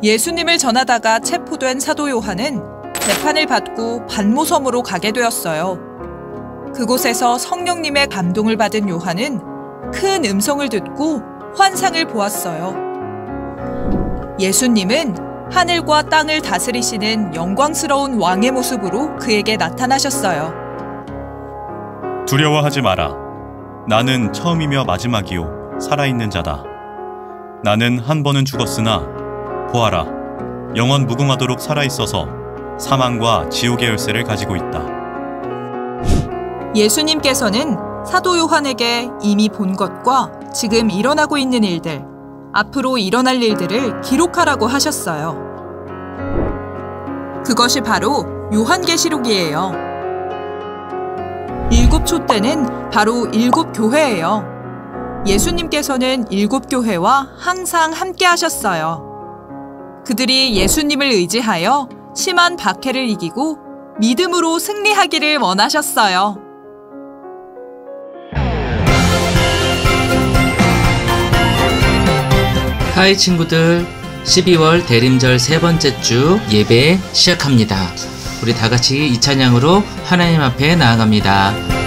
예수님을 전하다가 체포된 사도 요한은 재판을 받고 반모섬으로 가게 되었어요. 그곳에서 성령님의 감동을 받은 요한은 큰 음성을 듣고 환상을 보았어요. 예수님은 하늘과 땅을 다스리시는 영광스러운 왕의 모습으로 그에게 나타나셨어요. 두려워하지 마라. 나는 처음이며 마지막이요 살아있는 자다. 나는 한 번은 죽었으나 보아라, 영원 무궁하도록 살아있어서 사망과 지옥의 열쇠를 가지고 있다. 예수님께서는 사도 요한에게 이미 본 것과 지금 일어나고 있는 일들, 앞으로 일어날 일들을 기록하라고 하셨어요. 그것이 바로 요한계시록이에요. 7초 때는 바로 7교회예요. 예수님께서는 7교회와 항상 함께 하셨어요. 그들이 예수님을 의지하여 심한 박해를 이기고 믿음으로 승리하기를 원하셨어요. 하이 친구들, 12월 대림절 세 번째 주 예배 시작합니다. 우리 다 같이 이 찬양으로 하나님 앞에 나아갑니다.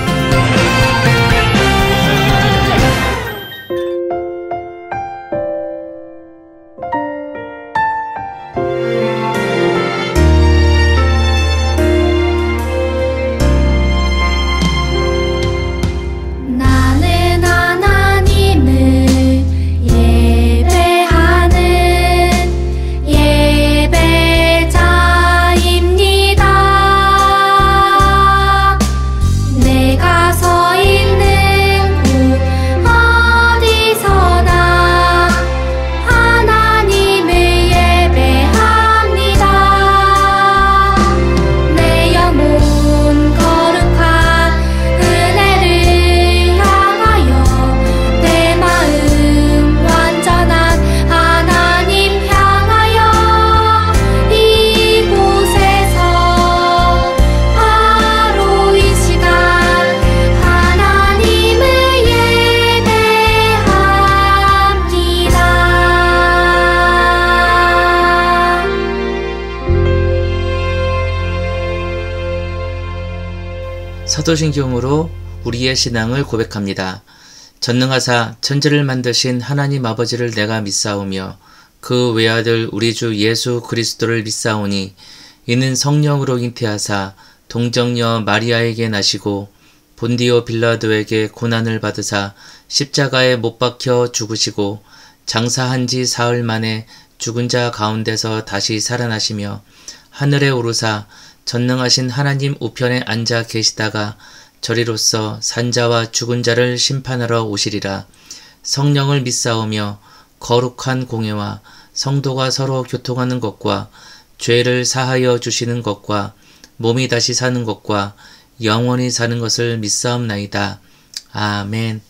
사도신경으로 우리의 신앙을 고백합니다. 전능하사 천지를 만드신 하나님 아버지를 내가 믿사오며 그 외아들 우리 주 예수 그리스도를 믿사오니 이는 성령으로 잉태하사 동정녀 마리아에게 나시고 본디오 빌라도에게 고난을 받으사 십자가에 못 박혀 죽으시고 장사한 지 사흘 만에 죽은 자 가운데서 다시 살아나시며 하늘에 오르사 전능하신 하나님 우편에 앉아 계시다가 저리로서 산자와 죽은 자를 심판하러 오시리라. 성령을 믿사오며 거룩한 공예와 성도가 서로 교통하는 것과 죄를 사하여 주시는 것과 몸이 다시 사는 것과 영원히 사는 것을 믿사옵나이다. 아멘.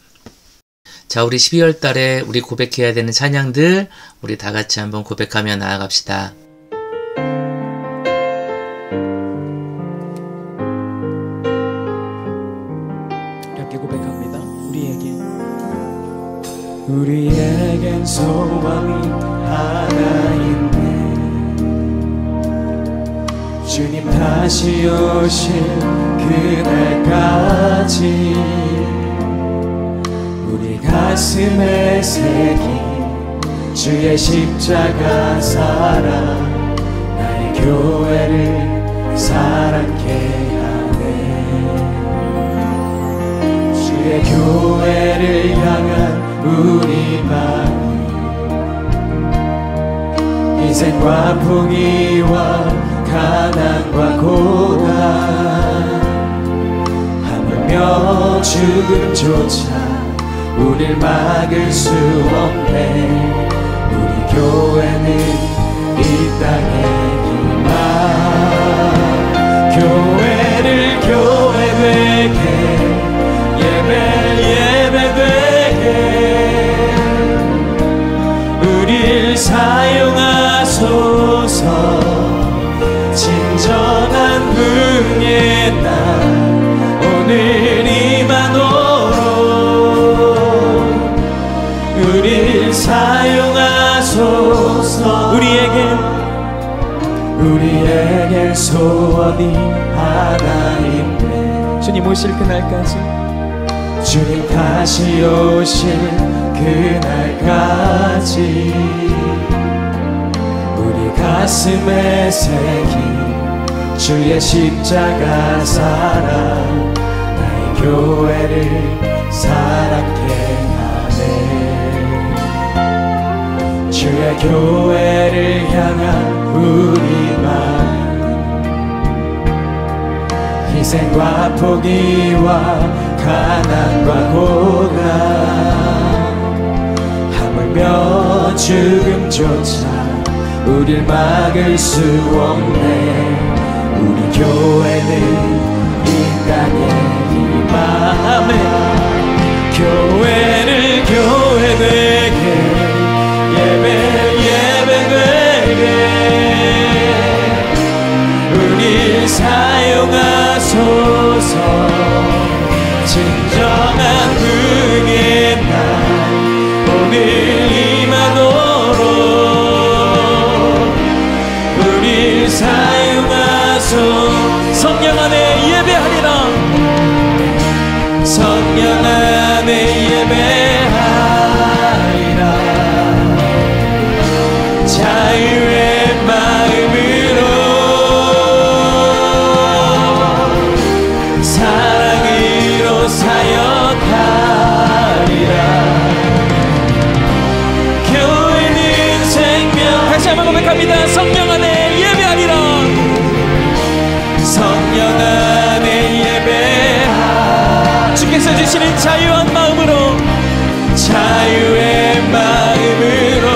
자, 우리 12월 달에 우리 고백해야 되는 찬양들 우리 다 같이 한번 고백하며 나아갑시다. 우리에겐 소망이 하나 있네. 주님 다시 오실 그날까지 우리 가슴에 새긴 주의 십자가 사랑 나의 교회를 사랑케 하네. 주의 교회를 향한 우리 마음 인생과 풍이와 가난과 고난 하물며 죽음조차 우릴 막을 수 없네. 우리 교회는 이 땅의 희망. 교회를 교회 되게 예배 되게 우릴 사용하소서. 진정한 분의 날 오늘 임하도록 우릴 사용하소서. 사용하소서. 우리에겐 소원이 하나인데 주님 오실 그날까지, 주님 다시 오실 그날까지 우리 가슴에 새긴 주의 십자가 사랑, 나의 교회를 사랑케 하네. 주의 교회를 향한 우리 마음, 희생과 포기와 가난과 고난, 하물며 죽음조차 우릴 막을 수 없네. 우리 교회는 이 땅의 희망. 교회를 교회되게, 예배되게 우릴 사용하소서. 진정한 긍의 날 오늘 임하도록 우릴 사용하소서. 성령 안에 예배하리라. 성령 안에 예배하리라. 자유의 마음으로 사랑으로 사역하리라. 교회는 생명. 다시 한번 고백합니다. 성령 안에 예배하리라. 성령 안에 예배하리라. 주께서 주시는 자유한 마음으로, 자유의 마음으로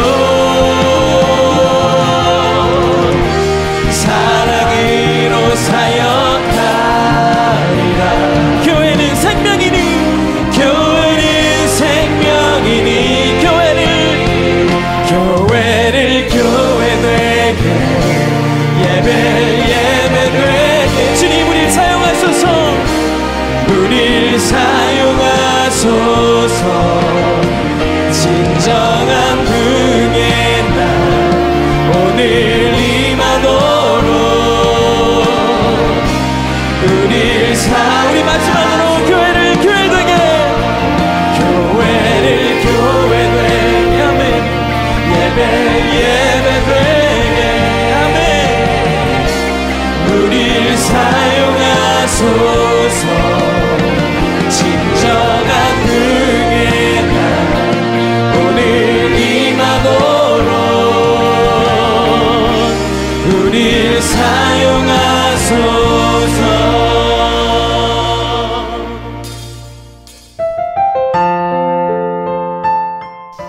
사랑으로 사역하리라. 교회는 생명이니, 교회는 생명이니, 교회를 교회되게, 예배되게 주님 우리를 사용하소서. 우릴 사용하소서. 진정한 긍의 날 오늘 임하도록 우리 마지막으로 교회를 교회되게, 아멘. 예배되게, 아멘. 우릴 사용하소서. 진정한 긍의 날 오늘 임하도록 우릴 사용하소서.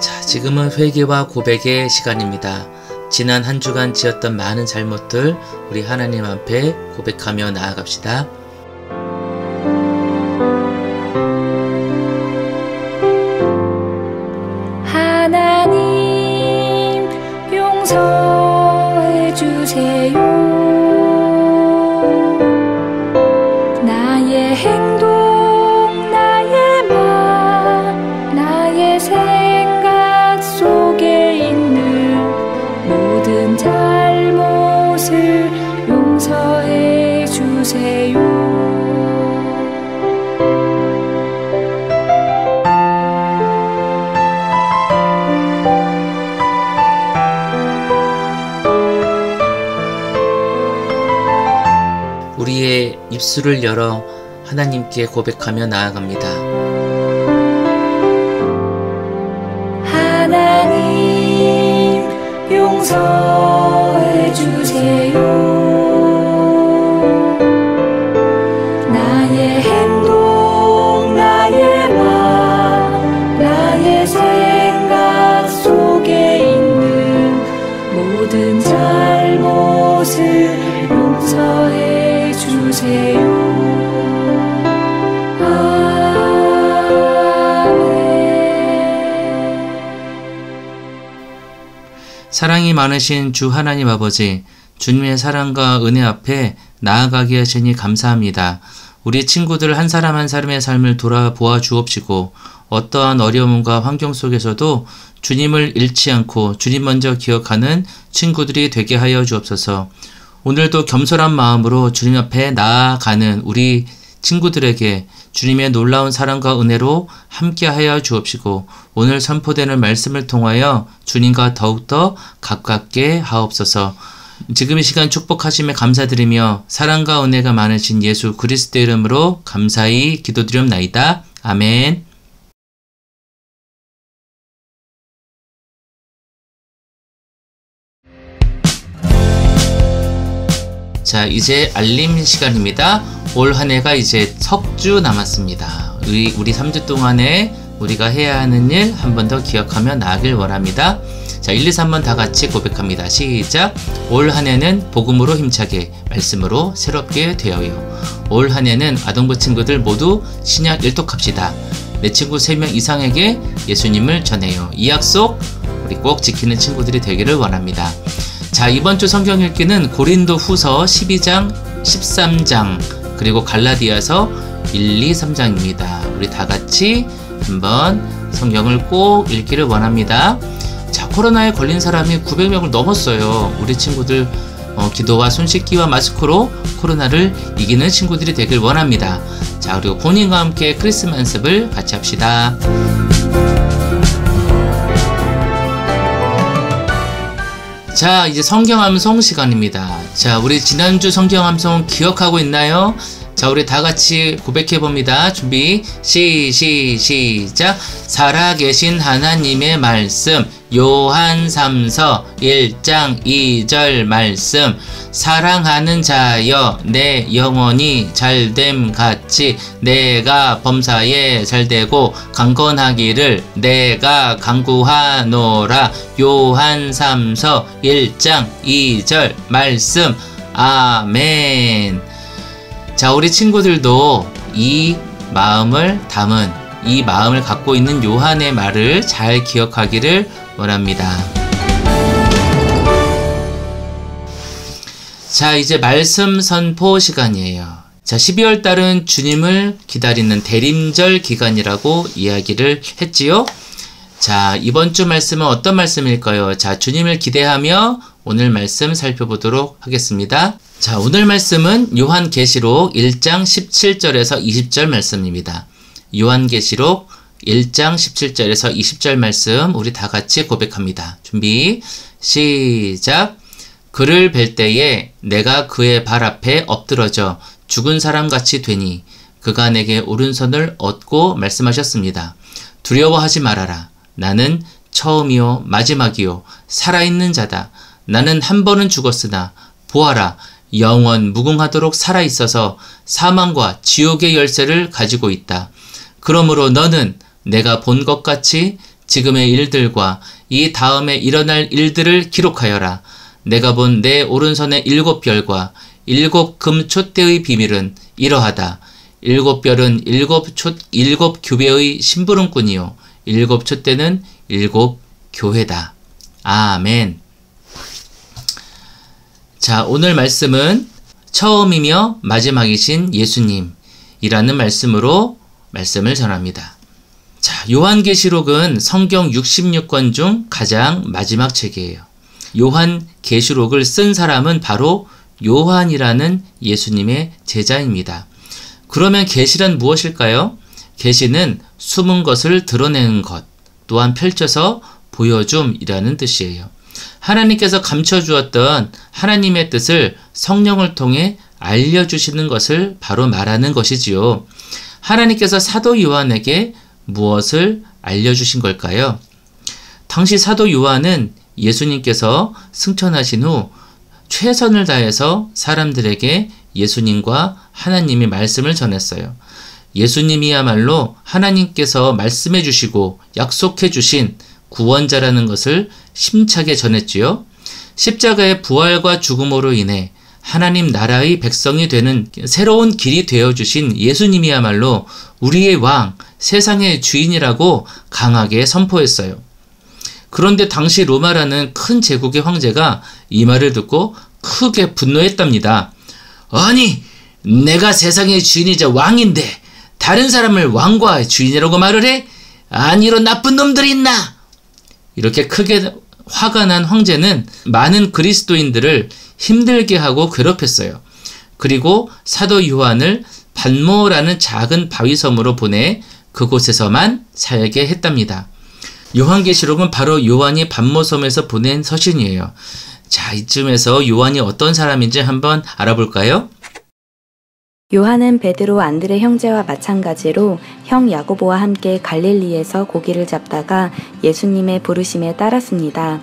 자, 지금은 회개와 고백의 시간입니다. 지난 한 주간 지었던 많은 잘못들 우리 하나님 앞에 고백하며 나아갑시다. 하나님 용서해 주세요. 나의 행동, 나의 말, 나의 생각 속에 있는 모든 잘못을 용서해 주세요. 우리의 입술을 열어 하나님께 고백하며 나아갑니다. 하나님 용서해 주세요. 나의 행동, 나의 말, 나의 생각 속에 있는 모든 잘못을 용서해 주세요. 사랑이 많으신 주 하나님 아버지, 주님의 사랑과 은혜 앞에 나아가게 하시니 감사합니다. 우리 친구들 한 사람 한 사람의 삶을 돌아보아 주옵시고 어떠한 어려움과 환경 속에서도 주님을 잃지 않고 주님 먼저 기억하는 친구들이 되게 하여 주옵소서. 오늘도 겸손한 마음으로 주님 앞에 나아가는 우리 친구들에게 주님의 놀라운 사랑과 은혜로 함께하여 주옵시고 오늘 선포되는 말씀을 통하여 주님과 더욱더 가깝게 하옵소서. 지금 이 시간 축복하심에 감사드리며 사랑과 은혜가 많으신 예수 그리스도의 이름으로 감사히 기도드리옵나이다. 아멘. 자, 이제 알림 시간입니다. 올 한 해가 이제 석 주 남았습니다. 우리 3주 동안에 우리가 해야 하는 일 한 번 더 기억하며 나아가길 원합니다. 자, 1, 2, 3번 다 같이 고백합니다. 시작. 올 한 해는 복음으로 힘차게 말씀으로 새롭게 되어요. 올 한 해는 아동부 친구들 모두 신약 일독합시다. 내 친구 3명 이상에게 예수님을 전해요. 이 약속 우리 꼭 지키는 친구들이 되기를 원합니다. 자, 이번 주 성경 읽기는 고린도 후서 12장, 13장, 그리고 갈라디아서 1, 2, 3장입니다. 우리 다 같이 한번 성경을 꼭 읽기를 원합니다. 자, 코로나에 걸린 사람이 900명을 넘었어요. 우리 친구들 기도와 손 씻기와 마스크로 코로나를 이기는 친구들이 되길 원합니다. 자, 그리고 본인과 함께 크리스마스 연습을 같이 합시다. 자, 이제 성경암송 시간입니다. 자, 우리 지난주 성경암송 기억하고 있나요? 자, 우리 다 같이 고백해봅니다. 준비, 시작. 살아계신 하나님의 말씀, 요한 3서 1장 2절 말씀. 사랑하는 자여 내 영혼이 잘됨 같이 내가 범사에 잘되고 강건하기를 내가 강구하노라. 요한 3서 1장 2절 말씀. 아멘. 자, 우리 친구들도 이 마음을 담은, 이 마음을 갖고 있는 요한의 말을 잘 기억하기를 원합니다. 자, 이제 말씀 선포 시간이에요. 자, 12월 달은 주님을 기다리는 대림절 기간이라고 이야기를 했지요. 자, 이번 주 말씀은 어떤 말씀일까요? 자, 주님을 기대하며 오늘 말씀 살펴보도록 하겠습니다. 자, 오늘 말씀은 요한계시록 1장 17절에서 20절 말씀입니다. 요한계시록 1장 17절에서 20절 말씀 우리 다 같이 고백합니다. 준비, 시작. 그를 뵐 때에 내가 그의 발 앞에 엎드러져 죽은 사람같이 되니 그가 내게 오른손을 얻고 말씀하셨습니다. 두려워하지 말아라. 나는 처음이요 마지막이요 살아있는 자다. 나는 한 번은 죽었으나 보아라 영원 무궁하도록 살아있어서 사망과 지옥의 열쇠를 가지고 있다. 그러므로 너는 내가 본 것 같이 지금의 일들과 이 다음에 일어날 일들을 기록하여라. 내가 본 내 오른손의 7별과 7금 촛대의 비밀은 이러하다. 7별은 7 교배의 심부름꾼이요 7 촛대는 7 교회다. 아멘. 자, 오늘 말씀은 처음이며 마지막이신 예수님이라는 말씀으로 말씀을 전합니다. 자, 요한계시록은 성경 66권 중 가장 마지막 책이에요. 요한계시록을 쓴 사람은 바로 요한이라는 예수님의 제자입니다. 그러면 계시란 무엇일까요? 계시는 숨은 것을 드러내는 것, 또한 펼쳐서 보여줌이라는 뜻이에요. 하나님께서 감춰주었던 하나님의 뜻을 성령을 통해 알려주시는 것을 바로 말하는 것이지요. 하나님께서 사도 요한에게 무엇을 알려주신 걸까요? 당시 사도 요한은 예수님께서 승천하신 후 최선을 다해서 사람들에게 예수님과 하나님의 말씀을 전했어요. 예수님이야말로 하나님께서 말씀해 주시고 약속해 주신 구원자라는 것을 심차게 전했지요. 십자가의 부활과 죽음으로 인해 하나님 나라의 백성이 되는 새로운 길이 되어주신 예수님이야말로 우리의 왕, 세상의 주인이라고 강하게 선포했어요. 그런데 당시 로마라는 큰 제국의 황제가 이 말을 듣고 크게 분노했답니다. 아니, 내가 세상의 주인이자 왕인데 다른 사람을 왕과 주인이라고 말을 해? 아니 이런 나쁜 놈들이 있나? 이렇게 크게 화가 난 황제는 많은 그리스도인들을 힘들게 하고 괴롭혔어요. 그리고 사도 요한을 반모라는 작은 바위섬으로 보내 그곳에서만 살게 했답니다. 요한계시록은 바로 요한이 반모섬에서 보낸 서신이에요. 자, 이쯤에서 요한이 어떤 사람인지 한번 알아볼까요? 요한은 베드로 안드레 형제와 마찬가지로 형 야고보와 함께 갈릴리에서 고기를 잡다가 예수님의 부르심에 따랐습니다.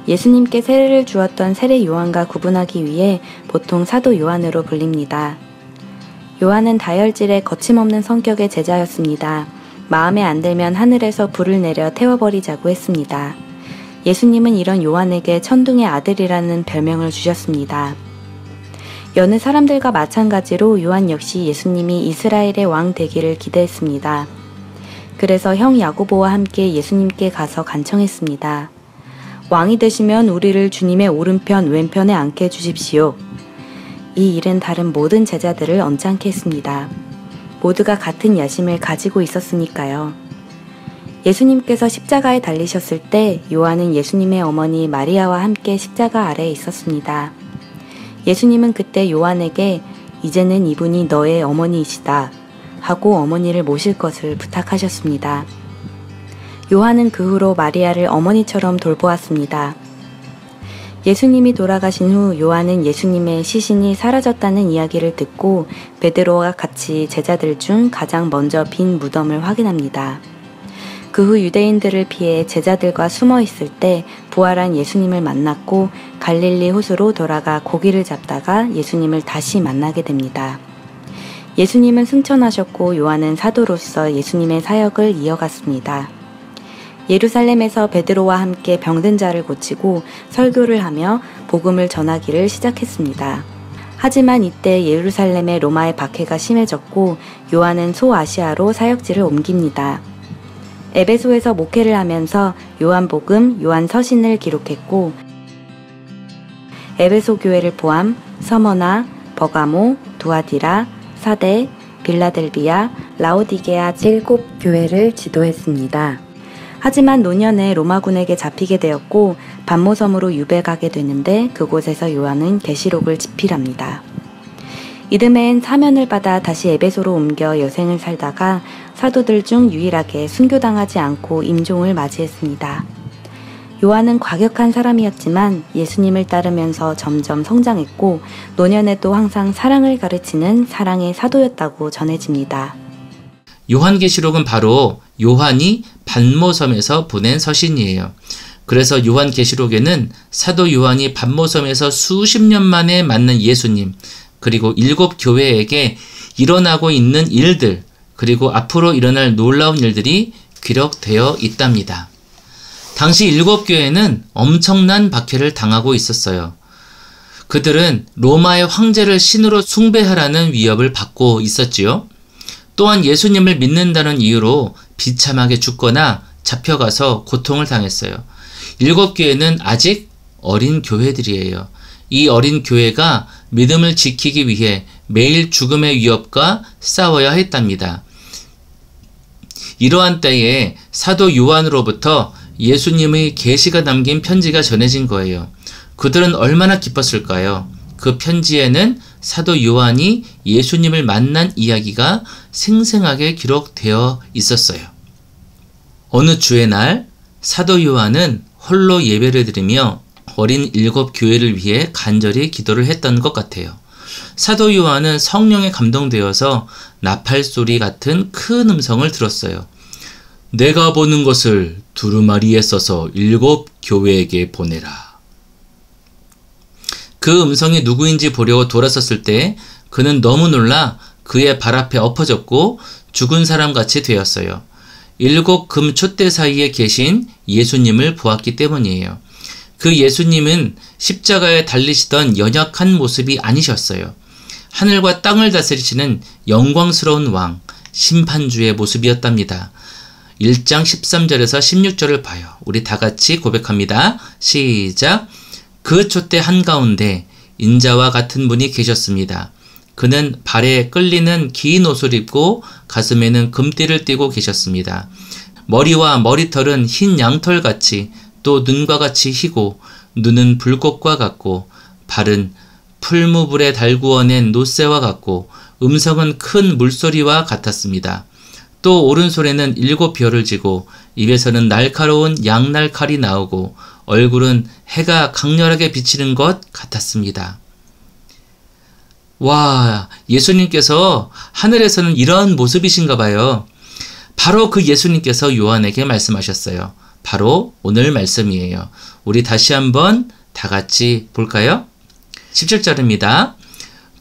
예수님께 세례를 주었던 세례 요한과 구분하기 위해 보통 사도 요한으로 불립니다. 요한은 다혈질의 거침없는 성격의 제자였습니다. 마음에 안 들면 하늘에서 불을 내려 태워버리자고 했습니다. 예수님은 이런 요한에게 천둥의 아들이라는 별명을 주셨습니다. 여느 사람들과 마찬가지로 요한 역시 예수님이 이스라엘의 왕 되기를 기대했습니다. 그래서 형 야고보와 함께 예수님께 가서 간청했습니다. 왕이 되시면 우리를 주님의 오른편 왼편에 앉게 해주십시오. 이 일은 다른 모든 제자들을 언짢게 했습니다. 모두가 같은 야심을 가지고 있었으니까요. 예수님께서 십자가에 달리셨을 때 요한은 예수님의 어머니 마리아와 함께 십자가 아래에 있었습니다. 예수님은 그때 요한에게 이제는 이분이 너의 어머니이시다 하고 어머니를 모실 것을 부탁하셨습니다. 요한은 그 후로 마리아를 어머니처럼 돌보았습니다. 예수님이 돌아가신 후 요한은 예수님의 시신이 사라졌다는 이야기를 듣고 베드로와 같이 제자들 중 가장 먼저 빈 무덤을 확인합니다. 그 후 유대인들을 피해 제자들과 숨어 있을 때 부활한 예수님을 만났고 갈릴리 호수로 돌아가 고기를 잡다가 예수님을 다시 만나게 됩니다. 예수님은 승천하셨고 요한은 사도로서 예수님의 사역을 이어갔습니다. 예루살렘에서 베드로와 함께 병든 자를 고치고 설교를 하며 복음을 전하기를 시작했습니다. 하지만 이때 예루살렘의 로마의 박해가 심해졌고 요한은 소아시아로 사역지를 옮깁니다. 에베소에서 목회를 하면서 요한복음, 요한서신을 기록했고 에베소 교회를 포함 서머나, 버가모, 두아디라, 사대, 빌라델비아, 라오디게아 7교회를 지도했습니다. 하지만 노년에 로마군에게 잡히게 되었고 반모섬으로 유배가게 되는데 그곳에서 요한은 계시록을 집필합니다. 이듬해엔 사면을 받아 다시 에베소로 옮겨 여생을 살다가 사도들 중 유일하게 순교당하지 않고 임종을 맞이했습니다. 요한은 과격한 사람이었지만 예수님을 따르면서 점점 성장했고 노년에도 항상 사랑을 가르치는 사랑의 사도였다고 전해집니다. 요한계시록은 바로 요한이 반모섬에서 보낸 서신이에요. 그래서 요한계시록에는 사도 요한이 반모섬에서 수십 년 만에 만난 예수님, 그리고 7교회에게 일어나고 있는 일들, 그리고 앞으로 일어날 놀라운 일들이 기록되어 있답니다. 당시 7교회는 엄청난 박해를 당하고 있었어요. 그들은 로마의 황제를 신으로 숭배하라는 위협을 받고 있었지요. 또한 예수님을 믿는다는 이유로 비참하게 죽거나 잡혀가서 고통을 당했어요. 7교회는 아직 어린 교회들이에요. 이 어린 교회가 믿음을 지키기 위해 매일 죽음의 위협과 싸워야 했답니다. 이러한 때에 사도 요한으로부터 예수님의 계시가 담긴 편지가 전해진 거예요. 그들은 얼마나 기뻤을까요? 그 편지에는 사도 요한이 예수님을 만난 이야기가 생생하게 기록되어 있었어요. 어느 주의 날 사도 요한은 홀로 예배를 드리며 어린 7교회를 위해 간절히 기도를 했던 것 같아요. 사도 요한은 성령에 감동되어서 나팔소리 같은 큰 음성을 들었어요. 내가 보는 것을 두루마리에 써서 7교회에게 보내라. 그 음성이 누구인지 보려고 돌아섰을 때 그는 너무 놀라 그의 발 앞에 엎어졌고 죽은 사람같이 되었어요. 7 금 촛대 사이에 계신 예수님을 보았기 때문이에요. 그 예수님은 십자가에 달리시던 연약한 모습이 아니셨어요. 하늘과 땅을 다스리시는 영광스러운 왕, 심판주의 모습이었답니다. 1장 13절에서 16절을 봐요. 우리 다 같이 고백합니다. 시작! 그 촛대 한가운데 인자와 같은 분이 계셨습니다. 그는 발에 끌리는 긴 옷을 입고 가슴에는 금띠를 띠고 계셨습니다. 머리와 머리털은 흰 양털같이 또 눈과 같이 희고 눈은 불꽃과 같고 발은 풀무불에 달구어낸 노새와 같고 음성은 큰 물소리와 같았습니다. 또 오른손에는 7벼를 쥐고 입에서는 날카로운 양날칼이 나오고 얼굴은 해가 강렬하게 비치는 것 같았습니다. 와, 예수님께서 하늘에서는 이런 모습이신가 봐요. 바로 그 예수님께서 요한에게 말씀하셨어요. 바로 오늘 말씀이에요. 우리 다시 한번 다 같이 볼까요? 17절입니다.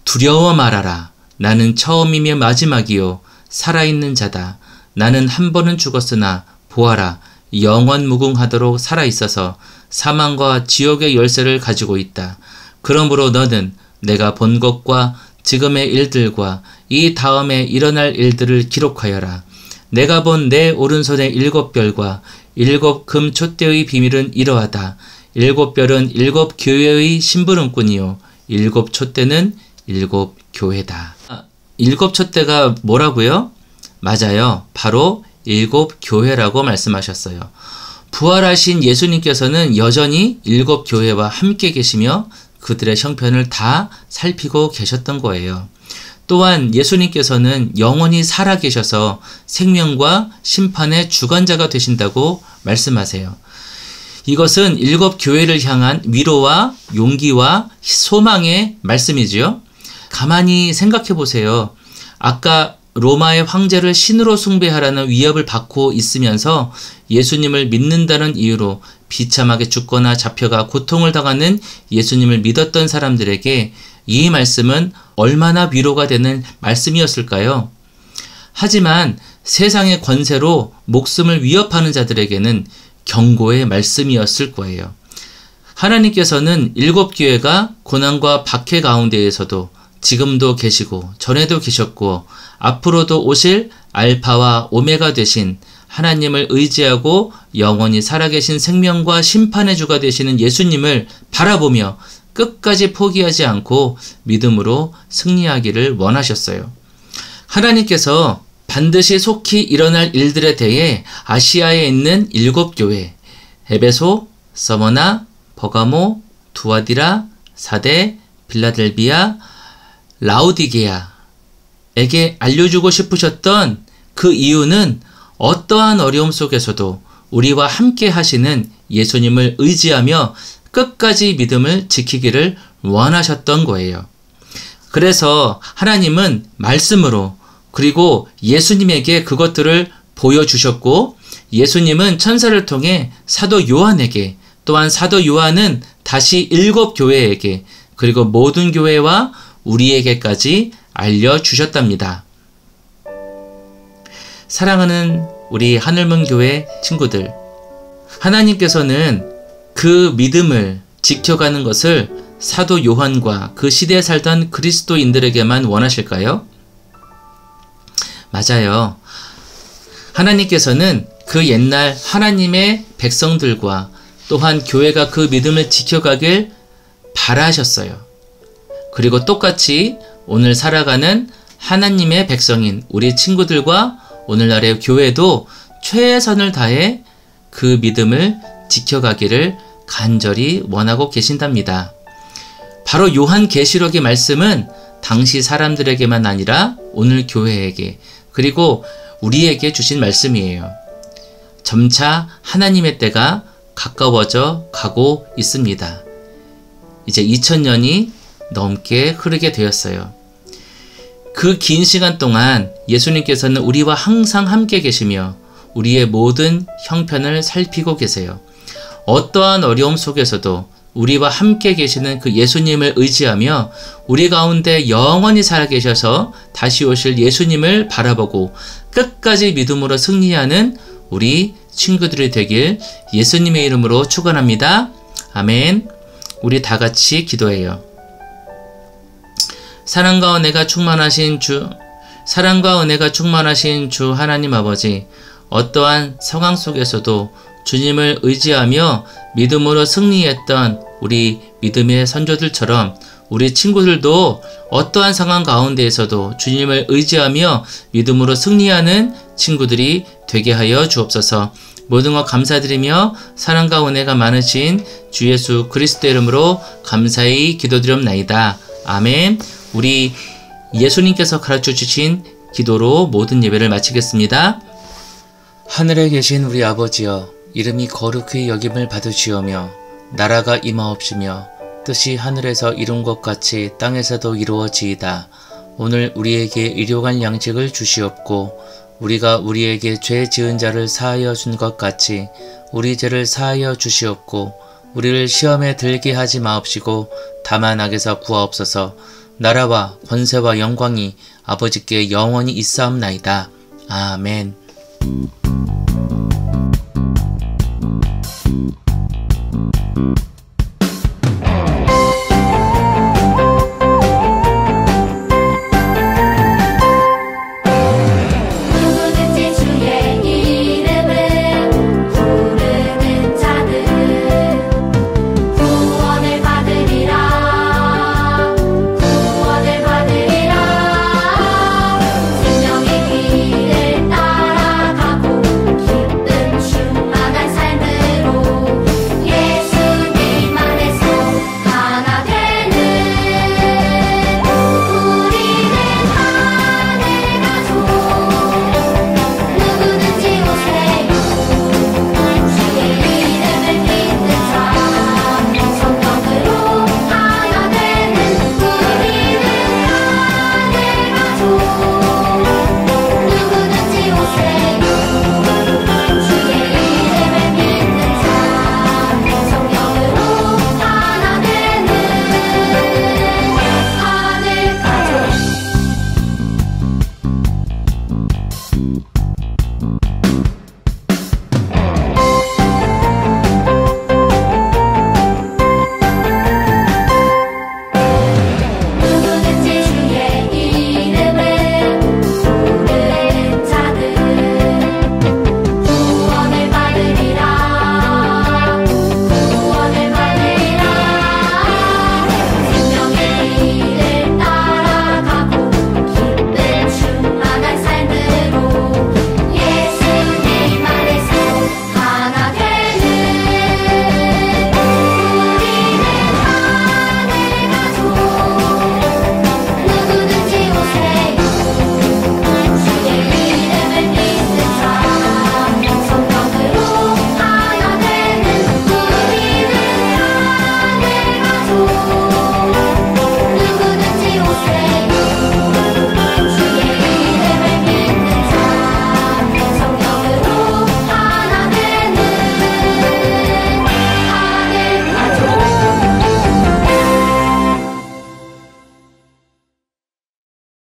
두려워 말아라. 나는 처음이며 마지막이요. 살아있는 자다. 나는 한 번은 죽었으나 보아라. 영원 무궁하도록 살아있어서 사망과 지옥의 열쇠를 가지고 있다. 그러므로 너는 내가 본 것과 지금의 일들과 이 다음에 일어날 일들을 기록하여라. 내가 본 내 오른손의 7별과 7 금 촛대의 비밀은 이러하다. 7별은 7 교회의 심부름꾼이요 7 촛대는 7 교회다. 7 촛대가 뭐라고요? 맞아요. 바로 7 교회라고 말씀하셨어요. 부활하신 예수님께서는 여전히 7 교회와 함께 계시며 그들의 형편을 다 살피고 계셨던 거예요. 또한 예수님께서는 영원히 살아계셔서 생명과 심판의 주관자가 되신다고 말씀하세요. 이것은 7 교회를 향한 위로와 용기와 소망의 말씀이지요. 가만히 생각해 보세요. 아까 로마의 황제를 신으로 숭배하라는 위협을 받고 있으면서 예수님을 믿는다는 이유로 비참하게 죽거나 잡혀가 고통을 당하는 예수님을 믿었던 사람들에게 이 말씀은 얼마나 위로가 되는 말씀이었을까요? 하지만 세상의 권세로 목숨을 위협하는 자들에게는 경고의 말씀이었을 거예요. 하나님께서는 7 교회가 고난과 박해 가운데에서도 지금도 계시고 전에도 계셨고 앞으로도 오실 알파와 오메가 되신 하나님을 의지하고 영원히 살아계신 생명과 심판의 주가 되시는 예수님을 바라보며 끝까지 포기하지 않고 믿음으로 승리하기를 원하셨어요. 하나님께서 반드시 속히 일어날 일들에 대해 아시아에 있는 7 교회, 에베소, 서머나, 버가모, 두아디라, 사데, 빌라델비아, 라오디게아에게 알려주고 싶으셨던 그 이유는 어떠한 어려움 속에서도 우리와 함께 하시는 예수님을 의지하며 끝까지 믿음을 지키기를 원하셨던 거예요. 그래서 하나님은 말씀으로 그리고 예수님에게 그것들을 보여주셨고 예수님은 천사를 통해 사도 요한에게 또한 사도 요한은 다시 7 교회에게 그리고 모든 교회와 우리에게까지 알려주셨답니다. 사랑하는 우리 하늘문 교회 친구들, 하나님께서는 그 믿음을 지켜가는 것을 사도 요한과 그 시대에 살던 그리스도인들에게만 원하실까요? 맞아요. 하나님께서는 그 옛날 하나님의 백성들과 또한 교회가 그 믿음을 지켜가길 바라셨어요. 그리고 똑같이 오늘 살아가는 하나님의 백성인 우리 친구들과 오늘날의 교회도 최선을 다해 그 믿음을 지켜가기를 간절히 원하고 계신답니다. 바로 요한계시록의 말씀은 당시 사람들에게만 아니라 오늘 교회에게 그리고 우리에게 주신 말씀이에요. 점차 하나님의 때가 가까워져 가고 있습니다. 이제 2000년이 넘게 흐르게 되었어요. 그 긴 시간 동안 예수님께서는 우리와 항상 함께 계시며 우리의 모든 형편을 살피고 계세요. 어떠한 어려움 속에서도 우리와 함께 계시는 그 예수님을 의지하며 우리 가운데 영원히 살아계셔서 다시 오실 예수님을 바라보고 끝까지 믿음으로 승리하는 우리 친구들이 되길 예수님의 이름으로 축원합니다. 아멘. 우리 다 같이 기도해요. 사랑과 은혜가 충만하신 주 하나님 아버지, 어떠한 상황 속에서도 주님을 의지하며 믿음으로 승리했던 우리 믿음의 선조들처럼 우리 친구들도 어떠한 상황 가운데에서도 주님을 의지하며 믿음으로 승리하는 친구들이 되게 하여 주옵소서. 모든 것 감사드리며 사랑과 은혜가 많으신 주 예수 그리스도의 이름으로 감사히 기도드리옵나이다. 아멘. 우리 예수님께서 가르쳐 주신 기도로 모든 예배를 마치겠습니다. 하늘에 계신 우리 아버지여, 이름이 거룩히 여김을 받으시오며 나라가 임하옵시며 뜻이 하늘에서 이룬 것 같이 땅에서도 이루어지이다. 오늘 우리에게 일용할 양식을 주시옵고 우리가 우리에게 죄 지은 자를 사하여 준 것 같이 우리 죄를 사하여 주시옵고 우리를 시험에 들게 하지 마옵시고 다만 악에서 구하옵소서. 나라와 권세와 영광이 아버지께 영원히 있사옵나이다. 아멘.